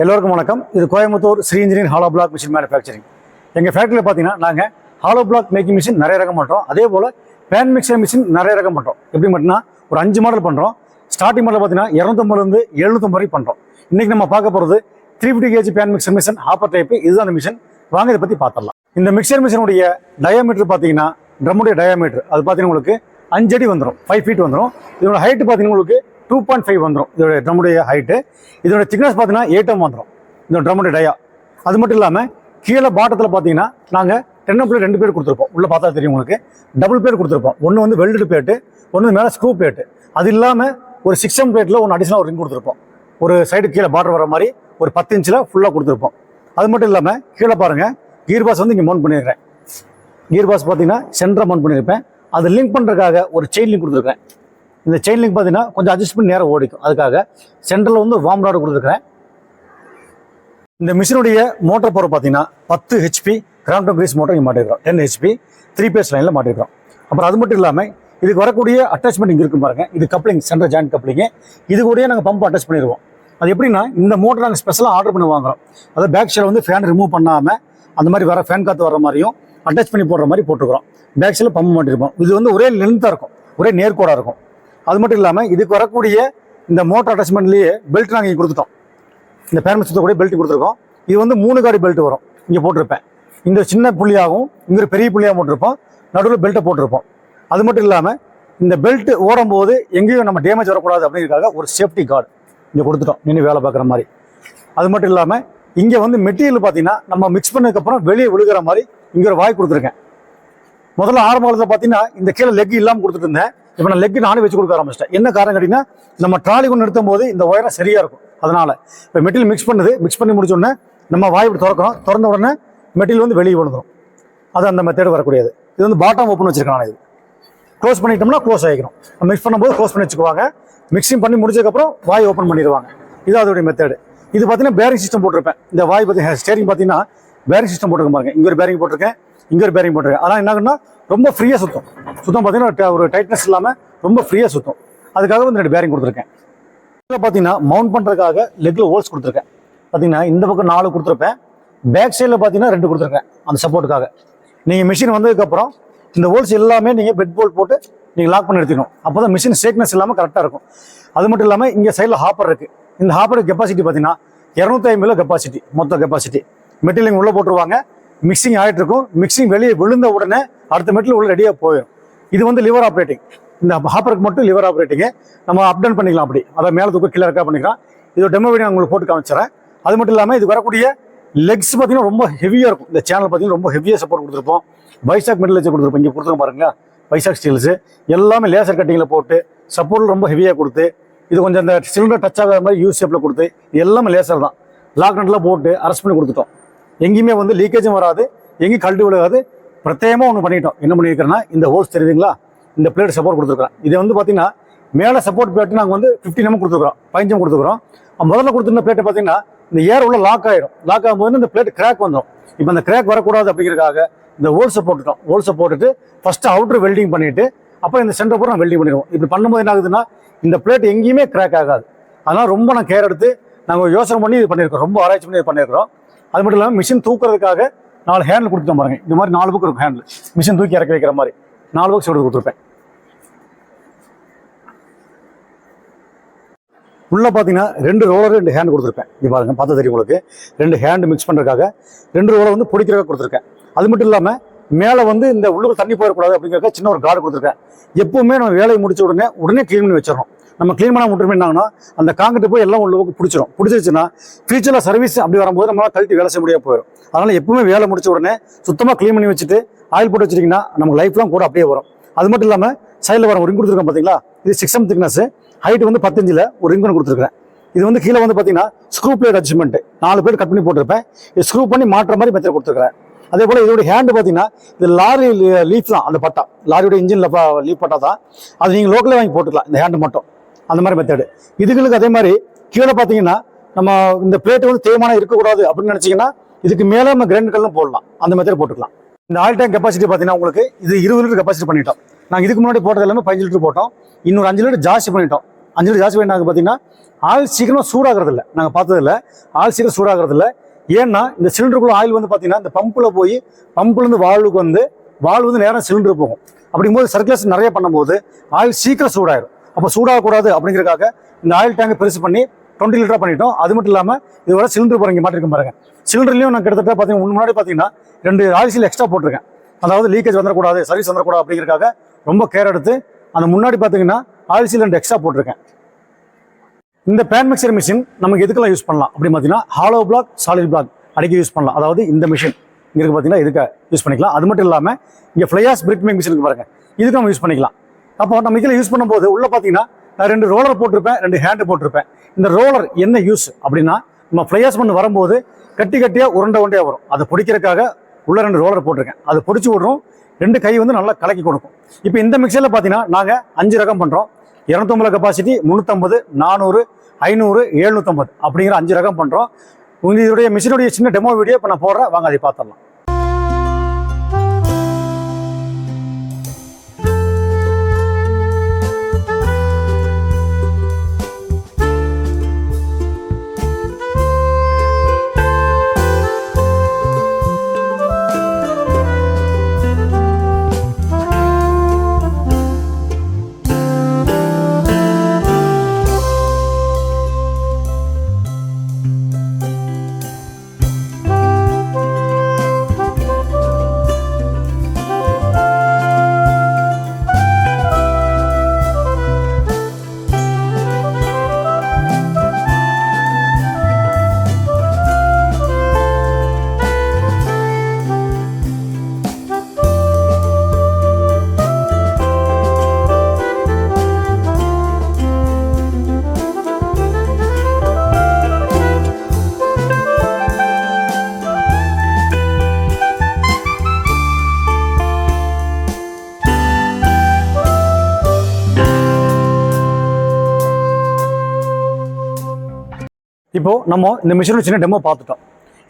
எல்லோருக்கும் வணக்கம். இது Coimbatore Sri engineer hollow block machine manufacturing. எங்கள் ஃபேக்ட்ரியில் பார்த்தீங்கன்னா நாங்கள் ஹாலோ பிளாக் மேக்கிங் மிஷின் நிறைய ரகம் பண்ணுறோம். அதே போல் பேன் மிக்சர் மிஷின் நிறைய ரகம் பண்ணுறோம். எப்படி மட்டும்னா ஒரு 5 மாடல் பண்ணுறோம். ஸ்டார்டிங் மாடல் பார்த்தீங்கன்னா 250 750 வரை பண்ணுறோம். இன்றைக்கி நம்ம பார்க்க போகிறது 350 kg pan mixer machine hopper type. இதுதான் அந்த மிஷின். வாங்க இதை பற்றி பார்த்துடலாம். இந்த மிக்சர் மிஷினுடைய டயாமீட்டர் பார்த்தீங்கன்னா ட்ரம்முடைய டயாமீட்டர் அது பார்த்தீங்கன்னா உங்களுக்கு 5 அடி வந்துடும், 5 feet வந்துடும். இதோட ஹைட்டு பார்த்தீங்கன்னா உங்களுக்கு 2.5 வந்துடும். இதோட ட்ரம்முடைய ஹைட்டு. இதோட திக்னஸ் பார்த்தீங்கன்னா 8 mm வந்துடும் இந்த ட்ரம்முடைய டயா. அது மட்டும் இல்லாமல் கீழே பாட்டத்தில் பார்த்தீங்கன்னா நாங்கள் 10 பிளேட் 2 பேர் கொடுத்துருப்போம். உள்ளே பார்த்தா தெரியும் உங்களுக்கு. டபுள் பேர் கொடுத்துருப்போம். ஒன்று வந்து வெல்டு பிளேட்டு, ஒன்று மேலே ஸ்க்ரூ பிளேட்டு. அது இல்லாமல் ஒரு 6 mm பிளேட்டில் ஒன்று அடிஷனல் ஒரு ரிங் கொடுத்துருப்போம். ஒரு சைடு கீழே பார்டர் வர மாதிரி ஒரு 10 inch ஃபுல்லாக கொடுத்துருப்போம். அது மட்டும் இல்லாமல் கீழே பாருங்கள் கியர் பாஸ் வந்து இங்கே மவுண்ட் பண்ணியிருக்கேன். கியர் பாஸ் பார்த்தீங்கன்னா சென்டராக மவுண்ட் பண்ணியிருப்பேன். அதை லிங்க் பண்ணுறதுக்காக ஒரு செயின் லிங்க் கொடுத்துருக்கேன். இந்த செயின் லிங்க் பார்த்தீங்கன்னா கொஞ்சம் அட்ஜஸ்ட் பண்ணி நேரம் ஓடிக்கும். அதுக்காக சென்டரில் வந்து வார்ம் ராடு கொடுத்துருக்கேன். இந்த மிஷினுடைய மோட்டர் பவர் பார்த்தீங்கன்னா 10 HP கிராம்ப்டன் கிரீஸ் மோட்டர் இங்கே மாட்டிருக்கிறோம். 10 HP 3 phase லைனில் மாட்டிருக்கிறோம். அப்புறம் அது மட்டும் இல்லாமல் இதுக்கு வரக்கூடிய அட்டாச்மெண்ட் இங்கே இருக்கும் பாருங்க. இது கப்ளிங், சென்டர் ஜாயிண்ட் கப்ளிங்கு. இது கூடயே நாங்கள் பம்ப் அட்டாச் பண்ணிடுவோம். அது எப்படின்னா இந்த மோட்டர் நாங்கள் ஸ்பெஷலாக ஆர்டர் பண்ணி வாங்குறோம். அதாவது பேக் சைடில் வந்து ஃபேன் ரிமூவ் பண்ணாமல் அந்த மாதிரி வர ஃபேன் காற்று வர மாதிரியும் அட்டாச் பண்ணி போடுற மாதிரி போட்டுக்கிறோம். பேக் சைடில் பம்ப் மாட்டிருப்போம். இது வந்து ஒரே லென்த்தாக இருக்கும், ஒரே நேர்கோடாக இருக்கும். அது மட்டும் இல்லாமல் இதுக்கு வரக்கூடிய இந்த மோட்டர் அட்டாச்மெண்ட்லேயே பெல்ட் நாங்கள் இங்கே கொடுத்துட்டோம். இந்த பேரண்ட் சுற்றக்கூடிய பெல்ட் கொடுத்துருக்கோம். இது வந்து 3 காடி பெல்ட் வரும். இங்கே போட்டிருப்பேன். இந்த சின்ன புள்ளியாகவும் இங்கே ஒரு பெரிய புள்ளியாக போட்டிருப்போம். நடுவில் பெல்ட்டை போட்டிருப்போம். அது மட்டும் இல்லாமல் இந்த பெல்ட் ஓடும்போது எங்கேயும் நம்ம டேமேஜ் வரக்கூடாது அப்படிங்கிறதுக்காக ஒரு சேஃப்டி கார்டு இங்கே கொடுத்துட்டோம், நின்று வேலை பார்க்குற மாதிரி. அது மட்டும் இல்லாமல் இங்கே வந்து மெட்டீரியல் பார்த்தீங்கன்னா நம்ம மிக்ஸ் பண்ணதுக்கப்புறம் வெளியே விழுகிற மாதிரி இங்கே ஒரு வாய் கொடுத்துருக்கேன். முதல்ல ஆரம்ப காலத்தில் பார்த்தீங்கன்னா இந்த கீழே லெக் இல்லாமல் கொடுத்துட்டு இருந்தேன். இப்போ நான் லெக் நானே வச்சு கொடுக்க ஆரம்பிச்சிட்டேன். என்ன காரணம் கேட்டிங்கன்னா நம்ம ட்ராலி கொண்டு நிறுத்தும் போது இந்த ஒயரை சரியாக இருக்கும். அதனால் இப்போ மெட்டீரியல் மிக்ஸ் பண்ணி முடிச்சோடனே நம்ம வாய் இப்படி திறக்கிறோம். திறந்த உடனே மெட்டீரியல் வந்து வெளியே விழுந்துடும். அது அந்த மெத்தேடு வரக்கூடியது. இது வந்து பாட்டம் ஓப்பன் வச்சிருக்கேன் நான். இது க்ளோஸ் பண்ணிட்டோம்னா க்ளோஸ் ஆகிக்கிறோம். மிக்ஸ் பண்ணும்போது க்ளோஸ் பண்ணி வச்சுக்குவாங்க. மிக்சிங் பண்ணி முடிச்சதுக்கப்புறம் வாய் ஓப்பன் பண்ணிடுவாங்க. இது அதோடைய மெத்தேடு. இது பார்த்தீங்கன்னா பேரிங் சிஸ்டம் போட்டிருப்பேன். இந்த வாய் பார்த்தீங்கன்னா ஸ்டேரிங் பார்த்தீங்கன்னா பேரிங் சிஸ்டம் போட்டிருக்க பாருங்க. இங்கே ஒரு பேரிங் போட்டிருக்கேன், இங்கே ஒரு பேரிங் போட்டிருக்கேன். அதனால் என்னன்னா ரொம்ப ஃப்ரீயாக சுற்றும் பார்த்தீங்கன்னா ஒரு டைட்னஸ் இல்லாமல் ரொம்ப ஃப்ரீயாக சுற்றும். அதுக்காக வந்து 2 பேரிங் கொடுத்துருக்கேன். இதில் பார்த்தீங்கன்னா மவுண்ட் பண்ணுறதுக்காக லெக்கில் ஹோல்ஸ் கொடுத்துருக்கேன். பார்த்தீங்கன்னா இந்த பக்கம் 4 கொடுத்துருப்பேன். பேக் சைடில் பார்த்தீங்கன்னா 2 கொடுத்துருக்கேன் அந்த சப்போர்ட்டுக்காக. நீங்கள் மிஷின் வந்ததுக்கப்புறம் இந்த ஹோல்ஸ் எல்லாமே நீங்கள் பெட் போல்ட் போட்டு நீங்கள் லாக் பண்ணி எடுத்துக்கணும். அப்போ தான் மிஷின் ஷேக்னஸ் இல்லாமல் கரெக்டாக இருக்கும். அது மட்டும் இல்லாமல் இங்கே சைடில் ஹாப்பர் இருக்குது. இந்த ஹாப்பருக்கு கெப்பாசிட்டி பார்த்தீங்கன்னா 250 கெப்பாசிட்டி, மொத்த கெப்பாசிட்டி. மெட்டீரியல் உள்ளே போட்டுருவாங்க. மிக்சிங் ஆகிட்டு இருக்கும். மிக்சிங் வெளியே விழுந்த உடனே அடுத்த மெட்டீரியல் உள்ள ரெடியாக போயிடும். இது வந்து லிவர் ஆப்ரேட்டிங். இந்த ஹாப்பருக்கு மட்டும் லிவர் ஆப்ரேட்டிங்கு. நம்ம அப் டவுன் பண்ணிக்கலாம். அப்படி அதை மேலே தூக்க கீழே இருக்கா பண்ணிக்கலாம். இதோட டெமோ வீடியோ உங்களுக்கு போட்டு காமிச்சிடறேன். அது மட்டும் இல்லாமல் இது வரக்கூடிய லெக்ஸ் பார்த்தீங்கன்னா ரொம்ப ஹெவியாக இருக்கும். இந்த சேனல் பார்த்தீங்கன்னா ரொம்ப ஹெவியாக சப்போர்ட் கொடுத்துருப்போம். வைசாக் மெட்டல் வச்சு கொடுத்துருப்போம். இங்கே கொடுத்துருக்க பாருங்களா, வைசாக் ஸ்டீல்ஸு எல்லாமே லேசர் கட்டிங்கில் போட்டு சப்போர்ட் ரொம்ப ஹெவியாக கொடுத்து, இது கொஞ்சம் அந்த சிலிண்டர் டச் ஆகாத மாதிரி யூஸ் ஷேப்பில் கொடுத்து, இது எல்லாமே லேசர் தான். லாக் நட்டில் போட்டு அரெஸ்ட் பண்ணி கொடுத்துட்டோம். எங்கேயுமே வந்து லீக்கேஜும் வராது, எங்கேயும் கழட்டி விழுகாது. பிரத்யேகமாக ஒன்று பண்ணிட்டோம். என்ன பண்ணியிருக்கிறேன்னா இந்த ஹோல்ஸ் தெரியுதுங்களா, இந்த பிளேட் சப்போர்ட் கொடுத்துருக்கேன். இது வந்து பார்த்தீங்கன்னா மேலே சப்போர்ட் பிளேட்டு நாங்கள் வந்து 15 mm கொடுத்துருக்கோம், 15 mm கொடுத்துருக்கோம். முதல்ல கொடுத்துருந்த பிளேட்டை பார்த்தீங்கன்னா இந்த ஏர் உள்ள லாக் ஆகிடும். லாக் ஆகும்போது இந்த பிளேட் கிராக் வந்துடும். இப்போ அந்த கிராக் வரக்கூடாது அப்படிங்கிறதுக்காக இந்த ஹோல்ஸை போட்டுட்டோம். ஹோல்ஸை போட்டுட்டு ஃபஸ்ட்டு அவுட்ரு வெல்டிங் பண்ணிவிட்டு அப்புறம் இந்த சென்டர் பூரா வெல்டிங் பண்ணிடுவோம். இப்படி பண்ணும்போது என்ன ஆகுதுன்னா இந்த பிளேட் எங்கேயுமே கிராக் ஆகாது. அதனால் ரொம்ப நான் கேர் எடுத்து நாங்கள் யோசனை பண்ணி இது பண்ணியிருக்கோம். ரொம்ப ஆராய்ச்சி பண்ணி இது பண்ணியிருக்கிறோம். அது மட்டும் இல்லாமல் மிஷின் தூக்குறதுக்காக 4 ஹேண்டில் கொடுத்துட்டோம் பாருங்க. இந்த மாதிரி 4 புக் இருக்கும் ஹேண்டில். மிஷின் தூக்கி இறக்கி வைக்கிற மாதிரி 4 புக்ஸ் எடுத்து கொடுத்துருப்பேன். உள்ளே பார்த்தீங்கன்னா 2 ரோலர் 2 ஹேண்ட் கொடுத்துருப்பேன். இங்கே பாருங்க, பார்த்து தெரியும் உங்களுக்கு. 2 ஹேண்டு மிக்ஸ் பண்ணுறதுக்காக 2 ரோலர் வந்து பிடிக்கிறதுக்காக கொடுத்துருக்கேன். அது மட்டும் இல்லாமல் மேலே வந்து இந்த உள்ளுக்கு தண்ணி போயிடக்கூடாது அப்படிங்கிறதுக்காக சின்ன ஒரு கார்டு கொடுத்துருக்கேன். எப்பவுமே நம்ம வேலையை முடிச்ச உடனே க்ளீன் பண்ணி வச்சிடணும். நம்ம க்ளீன் பண்ண விட்டுருந்தாங்கன்னா அந்த காங்கிட்டு போய் எல்லாம் உள்ளுக்கு பிடிச்சிருச்சுன்னா ஃபியூச்சரில் சர்வீஸ் அப்படி வரும்போது நம்மளால் கழட்டி வேலை செய்ய முடியாது போயிடும். அதனால் எப்பவுமே வேலை முடிச்ச உடனே சுத்தமாக க்ளீன் பண்ணி வச்சுட்டு ஆயில் போட்டு வச்சிட்டிங்கன்னா நமக்கு லைஃப்லாம் கூட அப்படியே வரும். அது மட்டும் இல்லாமல் சைடில் வர ஒரு ரிங் கொடுத்துருக்கேன் பார்த்தீங்களா, இது 6 mm திக்னஸ், ஹைட் வந்து 10 inch ஒரு ரிங் ஒன்று கொடுத்துருக்கேன். இது வந்து கீழே வந்து பார்த்தீங்கன்னா screw plate adjustment 4 plate cut பண்ணி போட்டிருப்பேன். இது ஸ்க்ரூ பண்ணி மாட்டுற மாதிரி மெத்தட் கொடுத்துருக்கேன். அதே போல் இதோட ஹேண்டு பார்த்தீங்கன்னா இது லாரி லீஃப் தான். அந்த பட்டா லாரியோட இன்ஜினில் லீஃப் பட்டா தான். அது நீங்கள் லோக்கலே வாங்கி போட்டுக்கலாம். இந்த ஹேண்டு மட்டும் அந்த மாதிரி மெத்தடு. இதுகளுக்கு அதே மாதிரி கீழே பார்த்தீங்கன்னா நம்ம இந்த பிளேட்டு வந்து தேய்மானம் இருக்கக்கூடாது அப்படின்னு நினச்சிங்கன்னா இதுக்கு மேலே நம்ம கிரைண்ட் கல்லும் போடலாம். அந்த மெத்தட் போட்டுக்கலாம். இந்த ஆயில் டேங்க் கெப்பாசிட்டி பார்த்தீங்கன்னா உங்களுக்கு இது 20 லிட்டர் கெப்பாசிட்டி பண்ணிட்டோம். நாங்கள் இதுக்கு முன்னாடி போட்டது எல்லாமே 15 லிட்டர் போட்டோம். இன்னொரு 5 லிட்டர் ஜாஸ்தி பண்ணிட்டோம். 5 லிட்டர் ஜாஸ்தி நாங்கள் பார்த்தீங்கன்னா ஆயில் சீக்கிரம் சூடாகிறது இல்லை. நாங்கள் பார்த்ததில்ல ஆயில் சீக்கிரம் சூடாகிறது இல்லை. ஏன்னா இந்த சிலிண்டருக்குள்ள ஆயில் வந்து பார்த்தீங்கன்னா இந்த பம்பில் போய் பம்புலேருந்து வால்வு வந்து நேரம் சிலிண்டர் போகும். அப்படிங்கும்போது சர்க்குலேஷன் நிறைய பண்ணும்போது ஆயில் சீக்கிரம் சூடாயிடும். அப்போ சூடாகக்கூடாது அப்படிங்கிறதுக்காக இந்த ஆயில் டேங்கை பெருசு பண்ணி 20 லிட்டராக பண்ணிட்டோம். அது மட்டும் இல்லாமல் இதோட சிலிண்டர் போகிற இங்கே மாட்டிருக்கேன் பாருங்க. சிலிண்டர்லையும் நான் கிட்டத்தட்ட பார்த்தீங்கன்னா முன்னாடி பார்த்தீங்கன்னா 2 ஆயில் சீல் எக்ஸ்ட்ரா போட்டிருக்கேன். அதாவது லீக்கேஜ் வந்துடக்கூடாது, சர்வீஸ் வந்துடக்கூடாது அப்படிங்கிறதுக்காக ரொம்ப கேர் எடுத்து அந்த முன்னாடி பார்த்தீங்கன்னா ஆயில் சீல் 2 எக்ஸ்ட்ரா போட்டிருக்கேன். இந்த பேன் மிக்சர் மிஷின் நமக்கு எதுக்கெல்லாம் யூஸ் பண்ணலாம் அப்படின்னு பார்த்தீங்கன்னா ஹாலோ பிளாக், சாலிட் பிளாக் அடிக்க யூஸ் பண்ணலாம். அதாவது இந்த மிஷின் இங்கே இருக்கு பார்த்தீங்கன்னா இதுக்கு யூஸ் பண்ணிக்கலாம். அது மட்டும் இல்லாமல் இங்கே ஃப்ளையாஸ் பிரிக் மேக் மிஷினுக்கு பாருங்க, இதுக்கு நம்ம யூஸ் பண்ணிக்கலாம். அப்போ நம்ம இதில் யூஸ் பண்ணும்போது உள்ள பார்த்தீங்கன்னா நான் 2 ரோலர் போட்டிருப்பேன், 2 ஹேண்டு போட்டிருப்பேன். இந்த ரோலர் என்ன யூஸ் அப்படின்னா நம்ம ஃப்ளையாஸ் பண்ணி வரும்போது கட்டியாக உருண்டையாக வரும். அதை பிடிக்கிறதுக்காக உள்ள 2 ரோலர் போட்டிருக்கேன். அதை பிடிச்சி விடுறோம், 2 கை வந்து நல்லா கலக்கி கொடுக்கும். இப்போ இந்த மிக்சரில் பார்த்தீங்கன்னா நாங்கள் 5 ரகம் பண்ணுறோம். 250 கெப்பாசிட்டி, 350, 400, 500, 750 அப்படிங்கிற 5 ரகம் பண்ணுறோம். இதோடைய மிஷினுடைய சின்ன டெமோ வீடியோ இப்போ நான் போடுறேன், வாங்க அதை பார்த்துடலாம். இப்போ நம்ம இந்த மிஷினோட சின்ன டெமோ பார்த்துட்டோம்.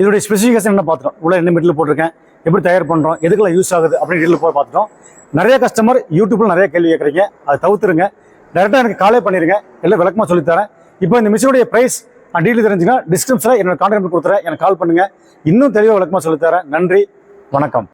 இதோடைய ஸ்பெசிஃபிகேஷன் என்ன பார்த்துட்டோம், உள்ள என்ன மெட்டீரியல் போட்டிருக்கேன், எப்படி தயார் பண்ணுறோம், எதுக்கெல்லாம் யூஸ் ஆகுது அப்படின்னு போய் பார்த்துட்டோம். நிறைய கஸ்டமர் யூடியூப்ல நிறைய கேள்வி கேட்குறீங்க, அதை தவிர்த்துருங்க. டேரெக்டாக எனக்கு காலே பண்ணிடுங்க, எல்லாம் விளக்கமாக சொல்லித்தரேன். இப்போ இந்த மிஷினுடைய ப்ரைஸ் டீட்டெயில் தெரிஞ்சுன்னா டிஸ்கிரிப்ஷனில் என்னோட கான்டாக்ட் நம்பர் கொடுத்துறேன், எனக்கு கால் பண்ணுங்கள். இன்னும் தெளிவாக விளக்கமாக சொல்லித்தரேன். நன்றி, வணக்கம்.